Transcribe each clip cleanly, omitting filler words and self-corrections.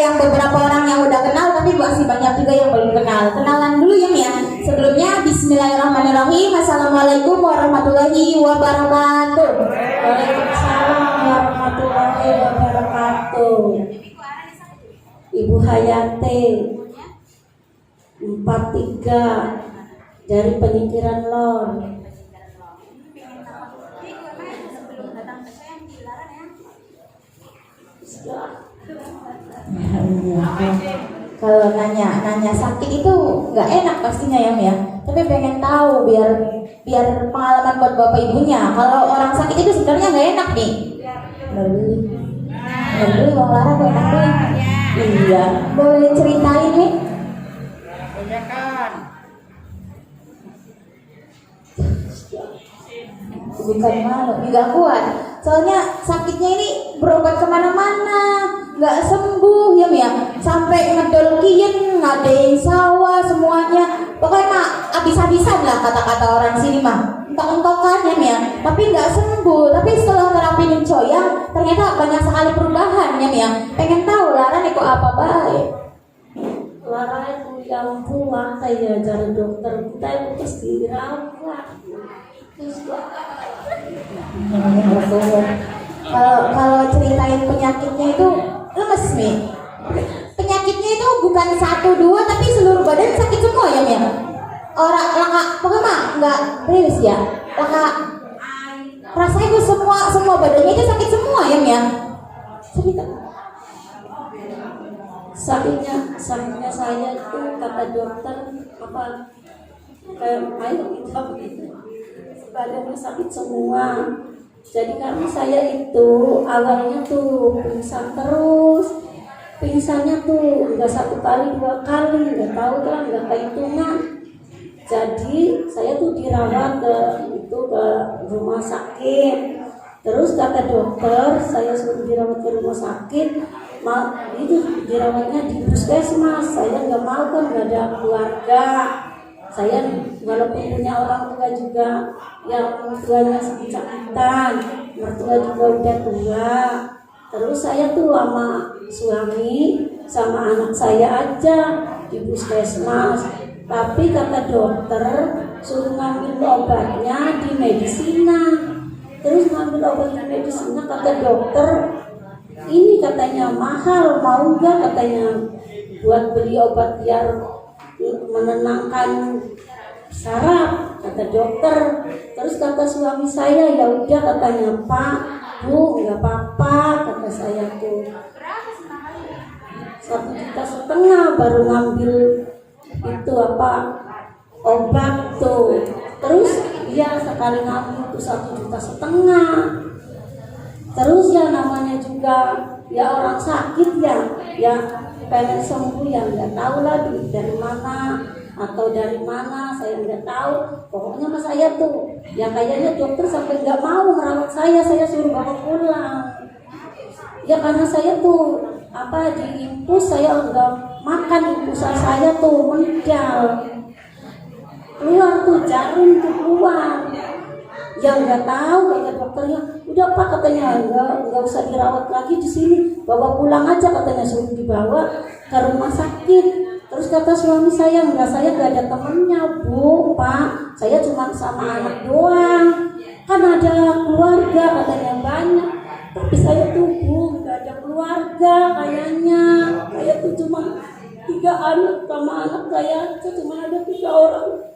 yang beberapa orang yang udah kenal, tapi masih banyak juga yang belum kenal. Kenalan dulu ya Mia. Sebelumnya Bismillahirrahmanirrahim. Assalamualaikum warahmatullahi wabarakatuh. Waalaikumsalam warahmatullahi wabarakatuh. Ibu Hayati 43 dari Penyingkiran Lor. Kalau nanya sakit itu nggak enak pastinya ya Mia. Tapi pengen tahu biar pengalaman buat bapak ibunya. Kalau orang sakit itu sebenarnya nggak enak nih. Beli bang Lara kok enak beli. Iya, boleh ceritain nih? Bukan malu, juga kuat. Soalnya sakitnya ini berobat kemana-mana, nggak sembuh ya Mia. Sampai ngedolkiin, ngadain sawah semuanya. Pokoknya mah habis-habisan lah kata-kata orang sini mah. Entok-entokan ya Mia. Tapi nggak sembuh. Tapi setelah terapi mencoyang, ternyata banyak sekali perubahan ya Mia. Pengen tahu Lara nih kok apa baik? Lara itu yang pulang kayak dari dokter kita itu pasti dirawat. Kalau ceritain penyakitnya itu lemes nih. Penyakitnya itu bukan 1, 2 tapi seluruh badan sakit semua ya Mia. Orang lengkap pokoknya mah nggak beres ya. Lengkap rasanya itu semua badannya itu sakit semua ya Mia. Cerita. Sakitnya saya itu kata dokter apa kayak air gitu. Badannya sakit semua. Jadi karena saya itu awalnya tuh pingsan terus. Pingsannya tuh enggak 1 kali 2 kali, enggak tahu lah, enggak kehitungan. Jadi saya tuh dirawat ke rumah sakit. Terus kata dokter saya suruh dirawat ke rumah sakit. Itu dirawatnya di puskesmas. Saya nggak mau kan, nggak ada keluarga. Saya walaupun punya orang tua juga yang tuanya sakit-sakitan, mertua juga udah tua. Terus saya tuh sama suami sama anak saya aja di puskesmas. Tapi kata dokter suruh ngambil obatnya di medisina. Terus ngambil obat di medisina, kata dokter ini katanya mahal, mau nggak katanya buat beli obat biar menenangkan saraf, kata dokter. Terus kata suami saya ya udah katanya Pak, Bu nggak apa-apa, kata saya tuh 1,5 juta baru ngambil itu apa obat tuh. Terus ya sekali ngambil tuh 1,5 juta. Terus ya namanya juga ya orang sakit ya pengen sembuh ya nggak tahu lah duit dari mana atau dari mana saya nggak tahu. Pokoknya mas saya tuh ya kayaknya dokter sampai nggak mau merawat saya suruh bawa pulang. Ya karena saya tuh apa di infus saya nggak makan, infusan saya tuh meninggal keluar tuh jarum tuh keluar. Ya nggak tahu kata dokternya, udah Pak katanya nggak usah dirawat lagi di sini, bawa pulang aja katanya, suruh dibawa ke rumah sakit. Terus kata suami saya saya nggak ada temennya Bu, Pak, saya cuma sama anak doang, kan ada keluarga katanya banyak, tapi saya tuh Bu nggak ada keluarga kayaknya, saya tuh cuma 3 anak sama anak saya tuh cuma ada 3 orang.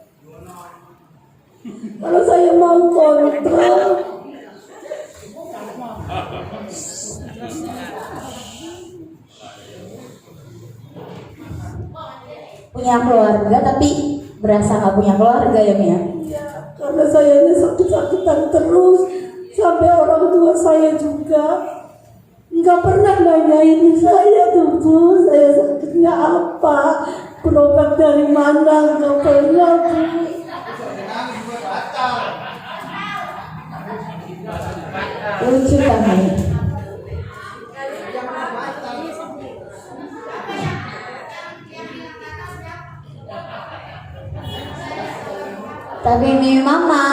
Kalau saya mau kontrol, punya keluarga tapi berasa nggak punya keluarga ya Mia? ya, karena saya sakit-sakitan terus sampai orang tua saya juga nggak pernah nanyain saya tuh Bu, saya sakitnya apa, berobat dari mana, nggak pernah Bu. Lucu kami. Tapi mama.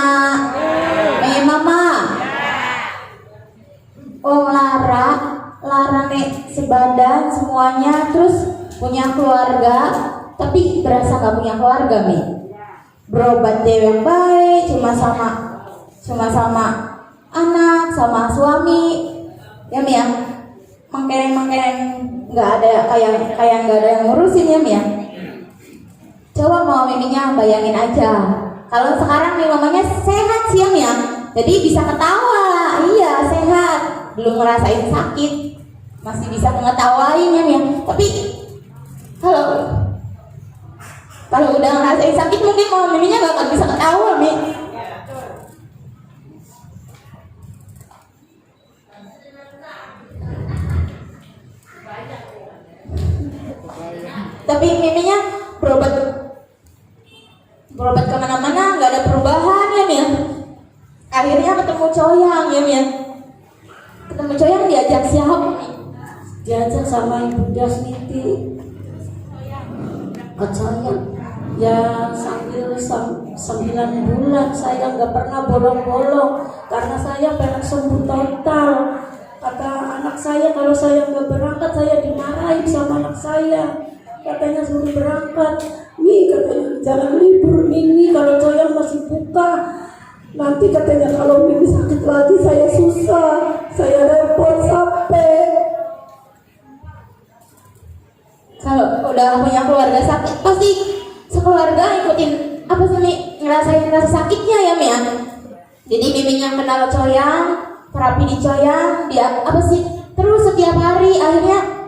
rame sebadan semuanya, terus punya keluarga, tapi berasa gak punya keluarga Mi. Berobat yang baik, cuma sama anak, sama suami, ya Mi ya. Mangkeren nggak ada kayak nggak ada yang ngurusin ya Mi ya. Coba mau miminya bayangin aja. Kalau sekarang nih mamanya sehat sih ya Mi ya. Jadi bisa ketawa, iya sehat, belum ngerasain sakit, masih bisa ngetawain ya Mi ya. Tapi kalau udah ngerasain sakit mungkin mau miminya nggak akan bisa ketawa Mi. Tapi miminya berobat kemana-mana nggak ada perubahan ya Mi ya. Akhirnya ketemu Coyang ya Mi ya. Ketemu Coyang diajak siapa Mi? Diajak sama Ibu Dasmiti ke Coyang. Ya sambil 9 bulan saya nggak pernah bolong-bolong karena saya pengen sembuh total. Kata anak saya kalau saya nggak berangkat saya dimarahin sama anak saya. Katanya suruh berangkat. Nih katanya jangan libur Mimi kalau Coyang masih buka. Nanti katanya kalau Mimi sakit lagi saya susah, saya repot sampai. Kalau udah punya keluarga sakit pasti sekeluarga ikutin apa sih Mi, ngerasain rasa sakitnya ya Mi ya. Jadi miminya kenal Coyang, terapi di Coyang, dia apa sih terus setiap hari akhirnya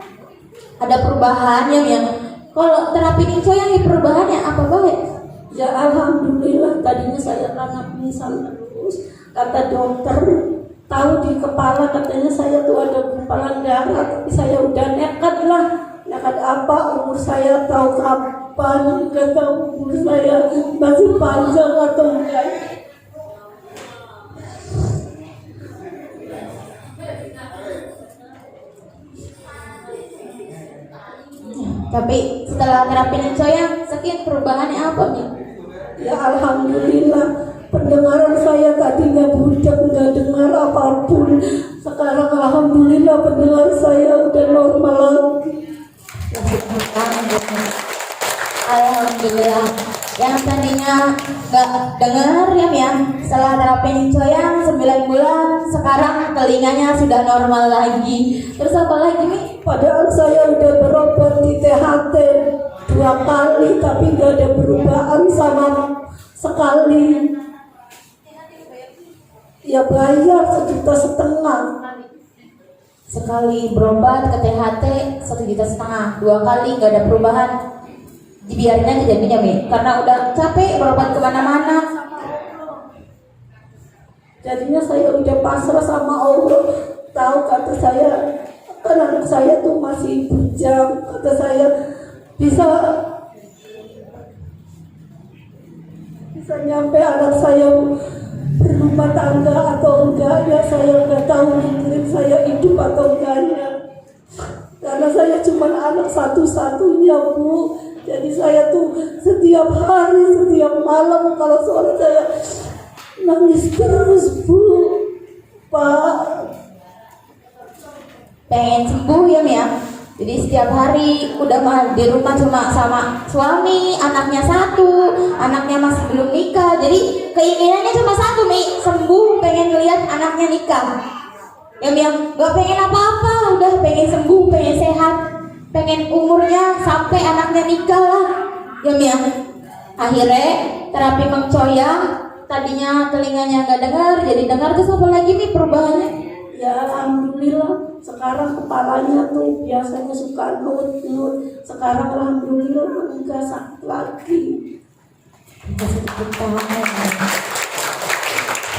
ada perubahan ya Mi ya. Kalau terapi di Coyang perubahannya apa baik? Ya alhamdulillah, tadinya saya karena pingsan terus. Kata dokter, tahu di kepala katanya saya tuh ada gumpalan darah, tapi saya udah nekat lah. Nekat apa? Umur saya tahu kapan? Gak tahu umur saya masih panjang atau enggak. Tapi setelah terapi di Coyang sakit perubahannya apa Mi? Ya alhamdulillah, pendengaran saya tadinya budak, nggak dengar apapun. Sekarang alhamdulillah pendengar saya udah normal lagi. Alhamdulillah. Yang tadinya nggak dengar ya Mi ya, setelah terapi di Coyang 9 bulan, sekarang telinganya sudah normal lagi. Terus apa lagi Mi? Padahal saya udah berobat di THT 2 kali, tapi nggak ada perubahan sama sekali. Ya bayar 1,5 juta. Sekali berobat ke THT 1,5 juta, 2 kali nggak ada perubahan. Dibiarin aja jadinya Mi, karena udah capek berobat kemana-mana. Jadinya saya udah pasrah sama Allah. Tahu kata saya, kan anak saya tuh masih bujang. Kata saya bisa nyampe anak saya berumah tangga atau enggak ya, saya nggak tahu mungkin saya hidup atau enggaknya. Karena saya cuma anak satu-satunya Bu. Jadi saya tuh setiap hari, setiap malam kalau sore saya nangis terus Bu. Pak, Pengen sembuh ya Mi ya. Jadi setiap hari udah di rumah cuma sama suami, anaknya 1, anaknya masih belum nikah. Jadi keinginannya cuma 1 Mi, sembuh, pengen ngeliat anaknya nikah. Ya Mi, gak pengen apa-apa, udah pengen sembuh, pengen sehat, pengen umurnya sampai anaknya nikah lah. Ya Mi, akhirnya terapi Mang Coyang, tadinya telinganya gak dengar, jadi dengar. Terus apa lagi Mi perubahannya? ya alhamdulillah sekarang kepalanya tuh biasanya suka nut, sekarang alhamdulillah enggak sakit lagi.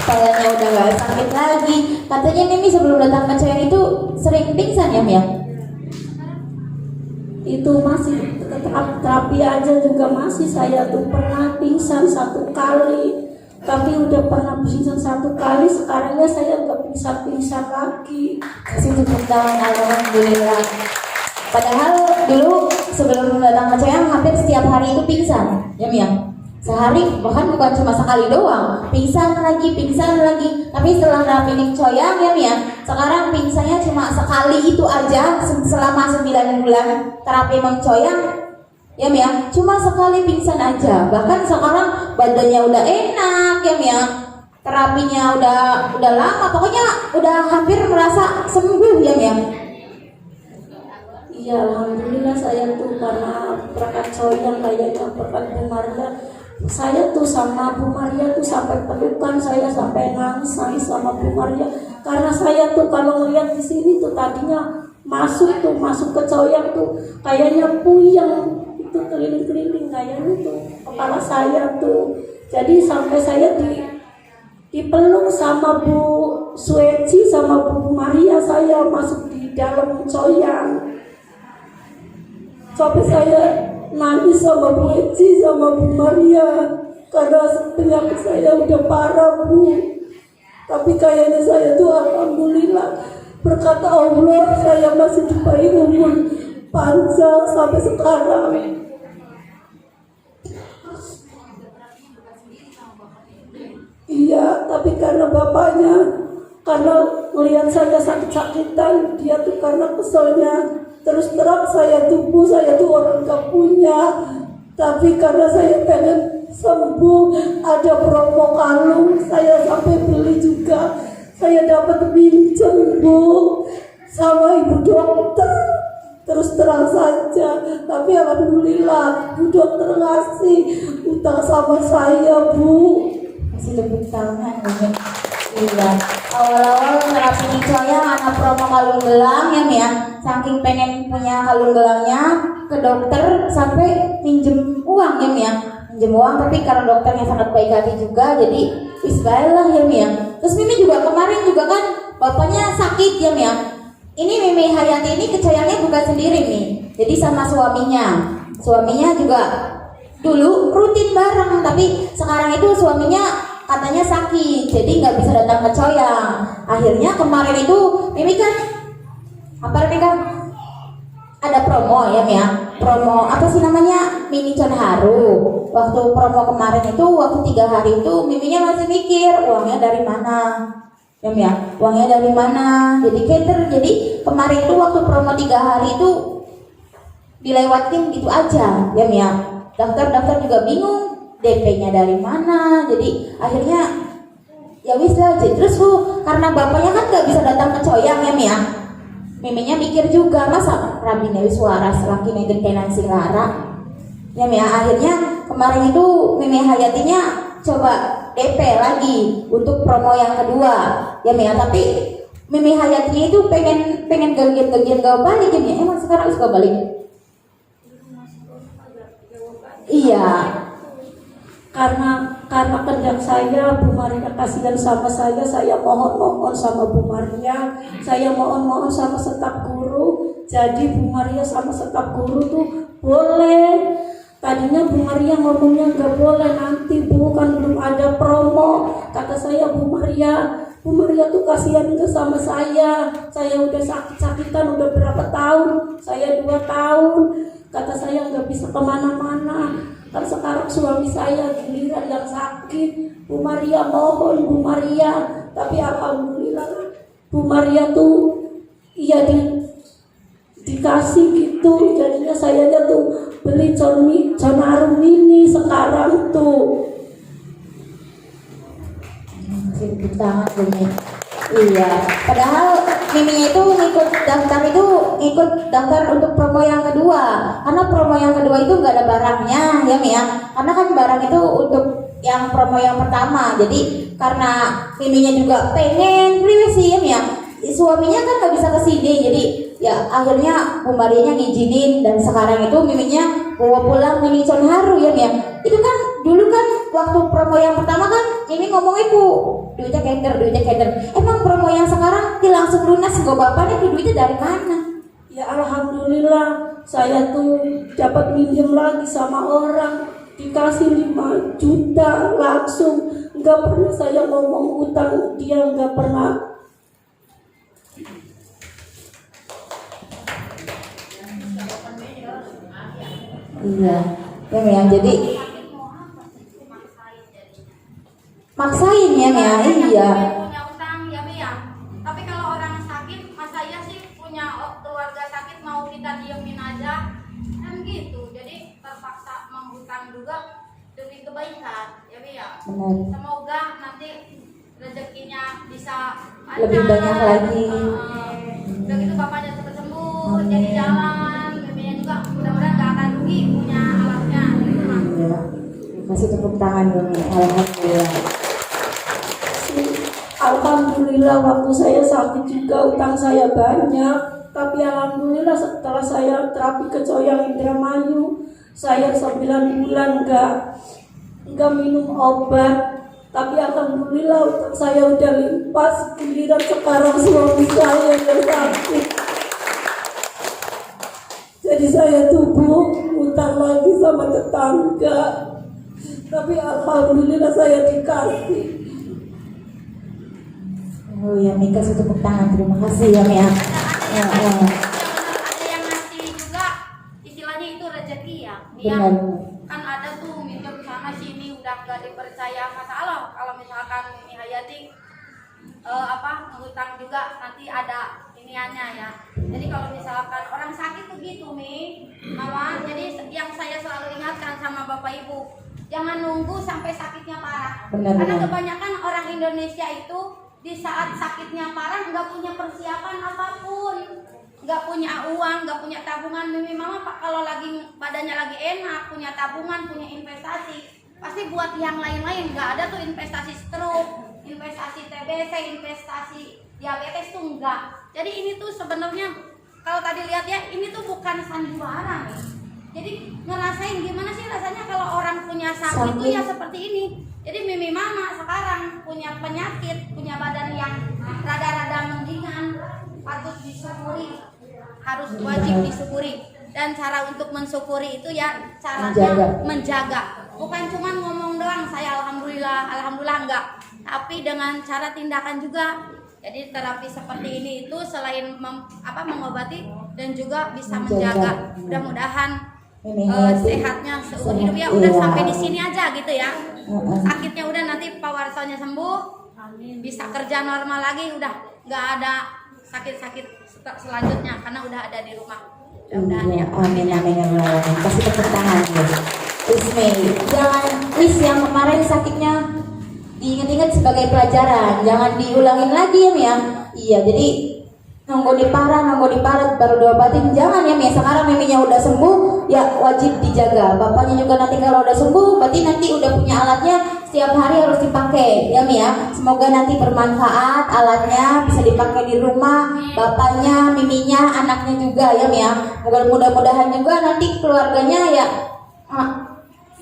Kepalanya udah gak sakit lagi. Katanya Mimi sebelum datang ke Coyang itu sering pingsan ya Mi ya? Itu masih terapi aja juga masih saya tuh pernah pingsan 1 kali, tapi udah pernah pingsan 1 kali, sekarangnya saya nggak pingsan lagi. Kasih tepuk tangan, alhamdulillah. Padahal dulu sebelum datang ke Coyang hampir setiap hari itu pingsan ya Mi ya? sehari, bahkan bukan cuma sekali doang, pingsan lagi. Tapi setelah terapi Ning Choyang ya Mi ya, sekarang pingsannya cuma sekali itu aja selama 9 bulan terapi Ning Choyang ya Mi ya, cuma sekali pingsan aja. Bahkan sekarang badannya udah enak ya Mi ya, terapinya udah lama, pokoknya udah hampir merasa sembuh ya Mi ya. Iya, alhamdulillah saya tuh karena berkat Choyang kayaknya berkat Bu Maria, saya tuh sama Bu Maria tuh sampai pelukan, saya sampai nangis sama Bu Maria karena saya tuh kalau ngeliat di sini tuh tadinya masuk ke Choyang tuh kayaknya puyeng itu keliling-keliling kayaknya tuh kepala saya tuh. Jadi sampai saya dipeluk sama Bu Sueci sama Bu Maria, saya masuk di dalam Choyang. Sampai saya nangis sama Bu Eci sama Bu Maria karena penyakit saya udah parah Bu. Tapi kayaknya saya tuh alhamdulillah berkata Allah saya masih diberi umur panjang sampai sekarang. Iya, tapi karena bapaknya, karena melihat saya sakit-sakitan, dia tuh karena keselnya. Terus terang saya tuh orang gak punya, tapi karena saya pengen sembuh, ada promo kalung, saya sampai beli juga. Saya dapat pinjam Bu sama ibu dokter. Terus terang saja, tapi alhamdulillah Bu dokter ngasih utang sama saya Bu. Masih tepuk tangan ya. Iya, awal-awal terapi Ning Choyang anak promo kalung gelang ya Mi ya, saking pengen punya kalung gelangnya ke dokter sampai pinjem uang ya Mi ya, pinjem uang. Tapi karena dokternya sangat baik hati juga, jadi bismillah ya Mi ya. Terus Mimi juga kemarin juga kan bapaknya sakit ya Mi ya. Ini Mimi Hayati ini ke Choyangnya bukan sendiri Mi, jadi sama suaminya juga dulu rutin bareng, tapi sekarang itu suaminya katanya sakit, jadi nggak bisa datang ke Choyang. Akhirnya kemarin itu Mimi kan ada promo ya Mi ya, promo apa sih namanya, mini Chonharu. Waktu promo kemarin itu, waktu 3 hari itu Miminya masih mikir uangnya dari mana ya Mi ya, uangnya dari mana, jadi cater. Jadi kemarin itu waktu promo 3 hari itu dilewatin gitu aja ya Mi ya. Daftar juga bingung DP-nya dari mana, jadi akhirnya ya wis lah. Terus karena bapaknya kan nggak bisa datang ke Choyang ya Mi ya, Miminya mikir juga masa rabine wis waras laki ngegentenan sing lara ya Mi ya. Akhirnya kemarin itu Mimi Hayatinya coba DP lagi untuk promo yang kedua ya Mi ya. Tapi Mimi Hayatinya itu pengen gagian gak balik ya Mi ya. Emang sekarang harus gak balik? Iya, karena kehendak saya Bu Maria kasihan sama saya mohon sama Bu Maria, saya mohon sama staf guru. Jadi Bu Maria sama staf guru tuh boleh. Tadinya Bu Maria ngomongnya nggak boleh nanti Bu, kan belum ada promo. Kata saya Bu Maria tuh kasihan itu sama saya udah sakit-sakitan udah berapa tahun, saya 2 tahun. Kata saya nggak bisa kemana-mana, kan sekarang suami saya giliran yang sakit. Bu Maria mohon Bu Maria. Tapi alhamdulillah Bu Maria tuh iya dikasih gitu. Jadinya sayanya tuh beli Chonharu mini sekarang tuh. masih tepuk tangan Bumi. Iya, padahal Miminya itu ngikut daftar untuk promo yang kedua, karena promo yang kedua itu nggak ada barangnya ya Mi ya, karena kan barang itu untuk yang promo yang pertama. Jadi karena Miminya juga pengen privasi ya Mi ya, suaminya kan nggak bisa kesini, jadi ya akhirnya Bu Marianya ngizinin. Dan sekarang itu Miminya bawa pulang mini Chonharu ya Mi ya. Itu kan dulu kan waktu promo yang pertama kan ini ngomongnya Bu duitnya keder. Emang promo yang sekarang langsung lunas gue bapaknya duitnya dari mana? Ya alhamdulillah saya tuh dapat minjem lagi sama orang, dikasih 5 juta langsung. Nggak pernah saya ngomong utang, dia nggak pernah. Iya ya Mi ya. Jadi ya, iya. Punya utang ya Mi ya. Tapi kalau orang sakit, masa iya sih punya keluarga sakit mau kita diemin aja kan gitu. Jadi terpaksa menghutang juga demi kebaikan ya Mi ya. Benar. Semoga nanti rezekinya bisa Lebih banyak lagi. Udah gitu bapaknya cepat sembuh, jadi jalan, Miminya juga mudah-mudahan gak akan rugi punya alatnya gitu Mas. Iya. Kasih tepuk tangan dulu. Alhamdulillah. Alhamdulillah waktu saya sakit juga utang saya banyak. Tapi alhamdulillah setelah saya terapi kecoyang Indramayu, saya 9 bulan nggak minum obat. Tapi alhamdulillah utang saya udah limpas. Giliran sekarang suami saya yang sakit. Jadi saya tubuh utang lagi sama tetangga. Tapi alhamdulillah saya dikasih. Oh ya, Mi kasih tepuk tangan. Terima kasih ya, Mi ya. Ada yang ngasih juga istilahnya itu rezeki ya. Dia Benar. kan ada tuh minjem sana sini udah gak dipercaya masalah. Kalau misalkan Mimi Hayati ngutang juga nanti ada iniannya ya. Jadi kalau misalkan orang sakit tuh gitu Mi, Mama. Jadi yang saya selalu ingatkan sama Bapak Ibu, jangan nunggu sampai sakitnya parah. Benar, Karena benar. kebanyakan orang Indonesia itu di saat sakitnya parah nggak punya persiapan apapun, nggak punya uang, nggak punya tabungan. Mimi Mama Pak kalau lagi badannya lagi enak, punya tabungan, punya investasi, pasti buat yang lain-lain. Nggak ada tuh investasi stroke, investasi TBC, investasi diabetes tuh enggak. Jadi ini tuh sebenarnya kalau tadi lihat ya, ini tuh bukan sandiwara nih. Jadi ngerasain gimana sih rasanya kalau orang punya sakit itu ya seperti ini. Jadi Mimi Mama sekarang punya penyakit, punya badan yang rada-rada mendingan, patut disyukuri, harus wajib disyukuri. Dan cara untuk mensyukuri itu ya caranya menjaga. Bukan cuma ngomong doang, saya alhamdulillah enggak. Tapi dengan cara tindakan juga. Jadi terapi seperti ini itu selain mengobati dan juga bisa menjaga. Mudah-mudahan sehatnya seumur hidup ya. Udah sampai di sini aja gitu ya. Sakitnya udah, nanti Pak Warsonya sembuh, bisa kerja normal lagi, udah nggak ada sakit-sakit selanjutnya karena udah ada di rumah. Mudah-mudahan ya. Amin amin amin. Kasih tepuk tangan ya. Ismi, jangan yang kemarin sakitnya diingat-ingat sebagai pelajaran, jangan diulangin lagi ya Mi ya. Iya, jadi nunggu diparah baru diobatin, jangan ya Mi. Sekarang Miminya udah sembuh ya, wajib dijaga. Bapaknya juga nanti kalau udah sembuh berarti nanti udah punya alatnya, setiap hari harus dipakai ya Mi ya. Semoga nanti bermanfaat alatnya, bisa dipakai di rumah bapaknya, Miminya, anaknya juga ya Mi ya. Mudah-mudahan juga nanti keluarganya ya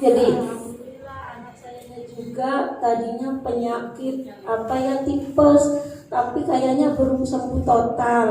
jadi Anak saya juga tadinya penyakit tipes, tapi kayaknya belum sembuh total.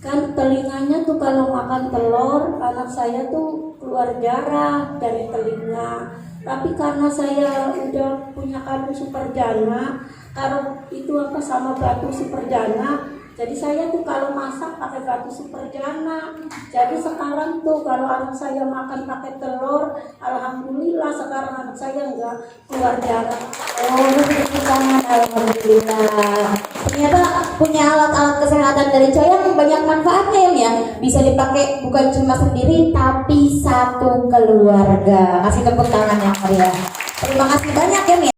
Kan telinganya tuh kalau makan telur, anak saya tuh keluar darah dari telinga. Tapi karena saya udah punya kartu Superjana, kalau itu sama batu Superjana, jadi saya tuh kalau masak pakai batu Superjana. Jadi sekarang tuh kalau anak saya makan pakai telur, alhamdulillah sekarang anak saya enggak keluar darah. oh, tepuk tangan, alhamdulillah. Ternyata punya alat-alat kesehatan dari Coyang banyak manfaatnya ya Mi ya. Bisa dipakai bukan cuma sendiri tapi satu keluarga. Kasih tepuk tangan yang meriah. Terima kasih banyak ya Mi.